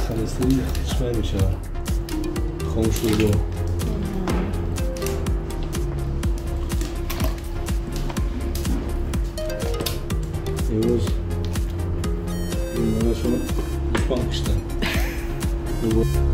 خلاصی خوشمزه میشه خاموش شده امروز این مادرشون دوستان کشتن Спасибо.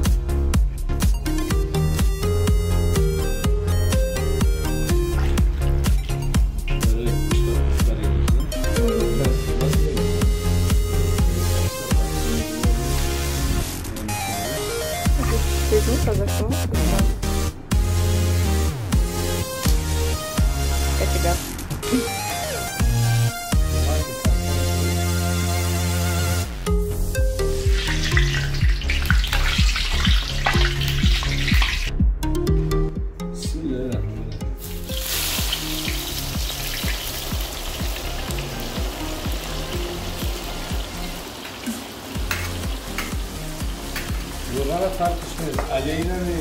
Yollara tartışmayız. Aleyna mi?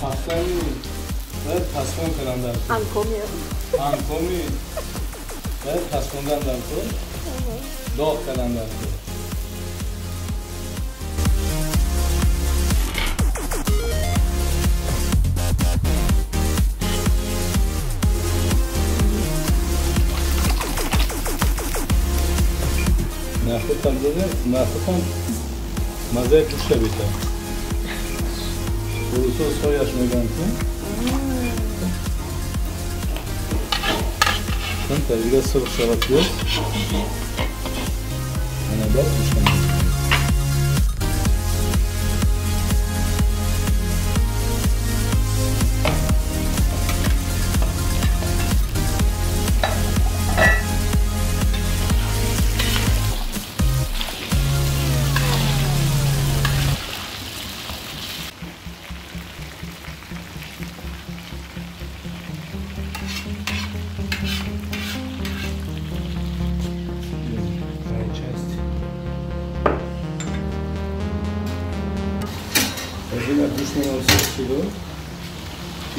Hafta mı? Evet, tasman falan da. Ankomi. Ankomi. Evet, tasmandan da koy. Doğ falan da koy. Nafutan dedi, nafutan mazaya kuşla biter. Kurusu soy açmayı Tam terbiye sırf şabatıyor. Ana bak kuşla. Mesela düşman olsa kilo,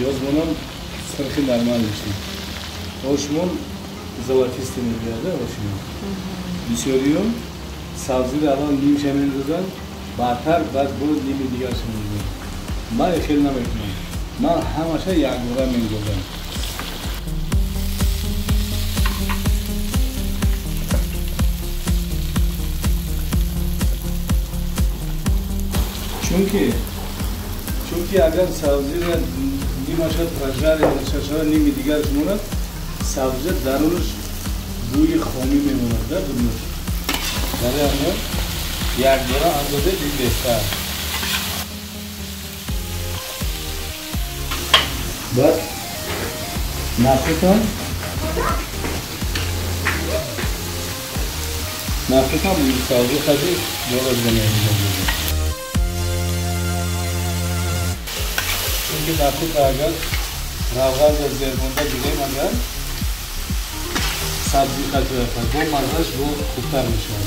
yoz bunun sırkı normal işte. Hoşmun zavatistin bir hoşmun. Düşünüyor, sabzı alan nim şemin güzel, batar baz bu nimi diğer şemin. Ma eşel nam etmem. Ma hamaşa yağdura men güzel. Çünkü agar sabziyle nimaşa tıraşlar ya şaşara nimi diğer şunlar sabzi darulur buyu xomi memnunlar da durmuş. Yani ama yağdura anladı dilbesta. Bak nafikan bu sabzi tabi yola gidemeyiz. Çünkü nafik agar ravgaz ve zerbunda gideyim agar sabzi kaçı yapar. Bu mazaj bu kurtarmış var.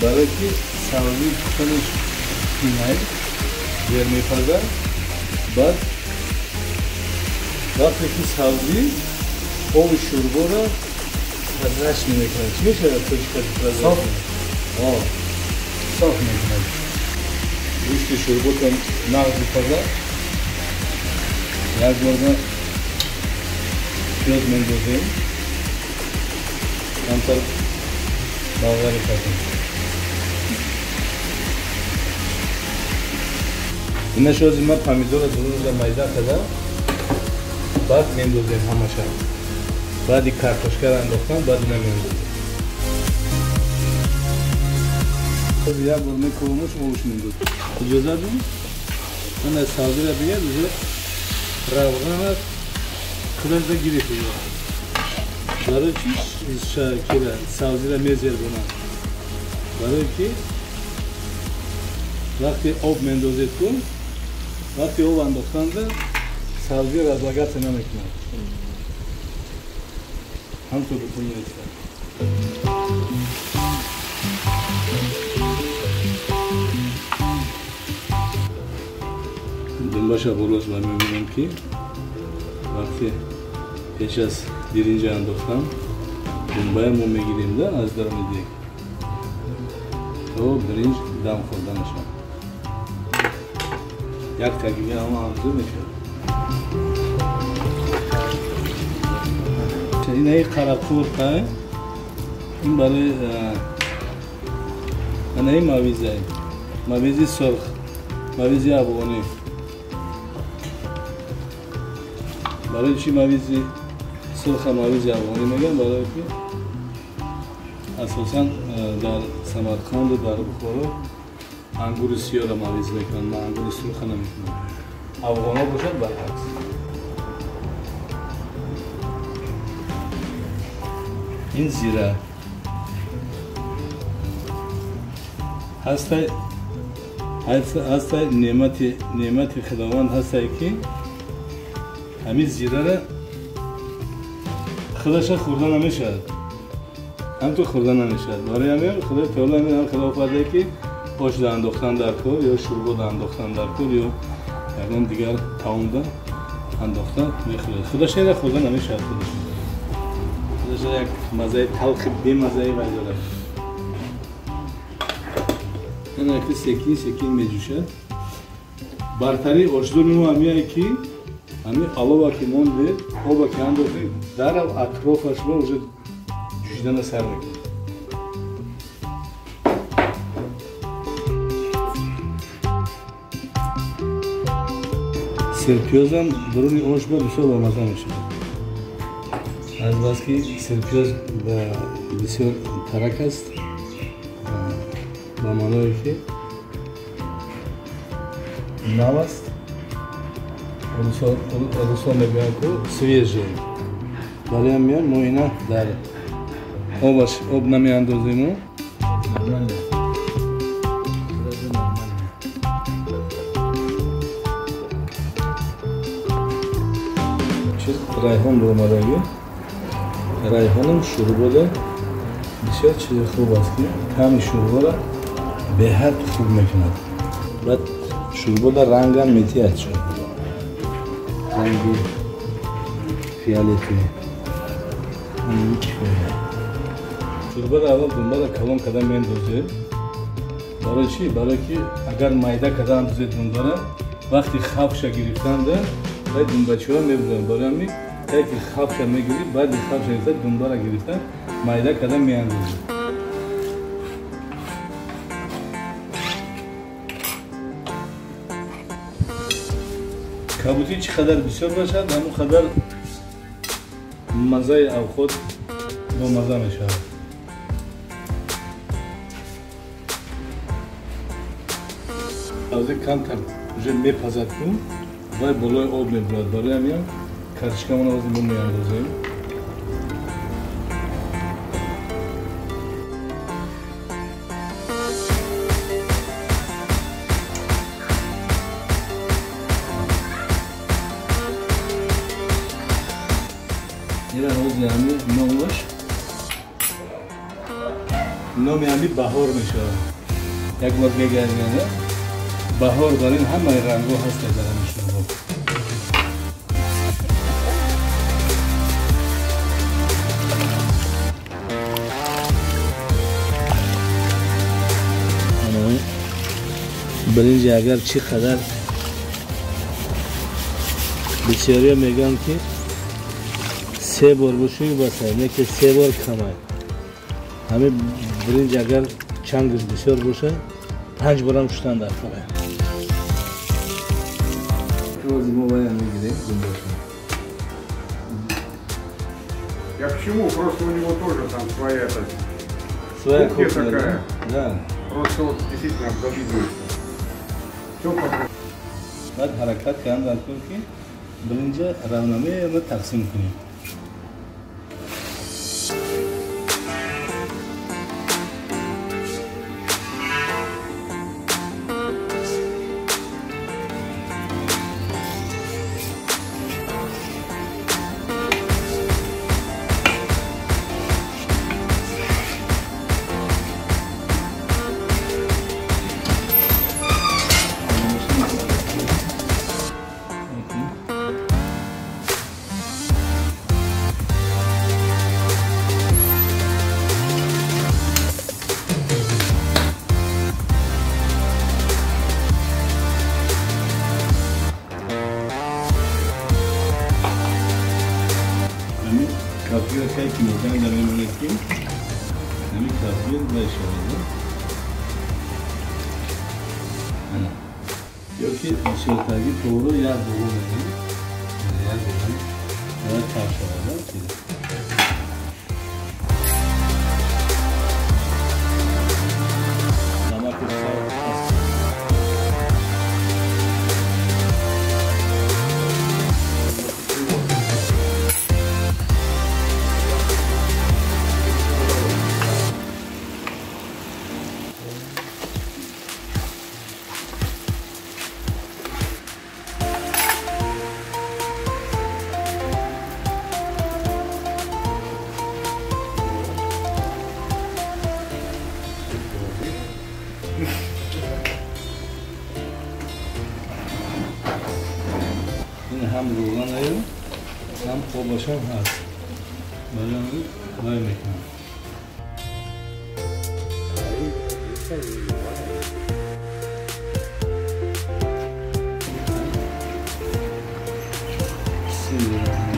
Belki sabzi kurtarmış dinay vermeyi fazla. Bak peki sabzi o şurbora kazanç mı nekrar? Çiğ şeyler koşuyor kazanç. Saf nekrar. Bu işte şurbotan nazlı fazla. Yaz orada göz mendozayım. Kantar bağları katın. Yine şu zaman pomidora dururuz da mayda kadar. Bak mendozayım hamaşa. Badi kartoşka randoktan badi ne mendozayım. Tabii ya bunu kovmuş mendozayım. Kıcıza değil mi? Bana saldırı bir yer bize равғанат қыдырда керек еді. Бару чи шакира савзира мезер буна. Бару ki вақти об мендозед кун, вақти об андохтанда савзи разлагаться намекунад. Ҳамтур бухунёйста. Dumbaşa bo'lishlar mumkinki, vaqti pesh az birinchi andoqdan Dumbaya ham olmaygidimda azdarimidek. O birinchi dam xo'rdan nishon. Yak tagiga ham arzu nishon. Inay qarab qo'rqa. In bari anay mavizay. Mavizi sorq. Mavizi aboni. برای چی مویزی سرخ مویزی افغانی میگن؟ برای که اساساً در سمرقند و در بخارا انگور سیاه را مویز میکنن، ما انگور سرخ نمیکنن. افغانا باشد برعکس. این زیره هسته نعمت خداوند هسته که همین زیره را خودش خوردن نمیشد. هم تو خوردن نمیشد. برای همین خدا تعالی همین خدا فرده که آش انداختن در کار یا شوربه انداختن در کار یا یکم دیگر تاونده انداختن میخوره. خودش را خوردن نمیشد. خودش یک مزه تلخ بی مزه وجود. این اکی سکی میجوشه. برتری آشدو میمو همیه که همین алова که مونده، آبا که انداختی در اطرافش رو уже جوشیدن سر میکنه. سرپیاز هم درون آش بسیار بامزه میشه. از بس که سرپیاز بسیار ترک است با معنایی که نو است. Ruslan میگن که свежие. ولی هم میان ما اینا در آب نمیاندازیم و نرماله. چیز رایحان رو ماداگی. رایحانم شوربه دا بسیار چیز خوب است که کمی شوربه را به حد خوب میکند. بعد شوربه دا رنگ هم میتیاد شد. رنگی فیالتی همین چیه؟ شوربه را اول دنبال کلام کدام میندازه. برای چی؟ برای که اگر مایده کدام اندازه دنباله وقتی خفش گرفتن ده باید دنبالچی‌ها میبودن. برای همین که خفش میگیری بعد خفش گرفتن دنبال گرفتن مایده کدام میاندازه. کابوتی چقدر بسیار باشد همون قدر مزه او خود با مزه می شود. از کمتر می پزد کن و بالای آب می برد. برای همین کرچکمون از این می اندازیم. یعنی نامش نام یعنی بهار میشه. یک بار میگردیم بهار دارین همه رنگ‌ها هست در این شوربه. برنج اگر چقدر بسیاری میگن که 3 بار باشی بسه نه که 3 بار کمه. همه برنج اگر چنگش بسیار باشه 5 بار هم شدن در کنه. روزی ما باید میگیریم دنبالشون. Я к чему? Просто у него тоже там своя кухня такая. Да. Просто вот действительно обдавливается. Все по. بعد حرکت کردن در کن که birinchi ravnamayni taqsim qiling. Kapıyor ki muhtemelen devam edeyim. Hani kapıyor da şey oldu. Hani yok ki aşağıdaki doğru ya doğru değil. Ya doğru. Ya çarşılarda ki. Damak hem rugan ayı hem kobaşan has. Bacanı kolay mekan. Bismillahirrahmanirrahim.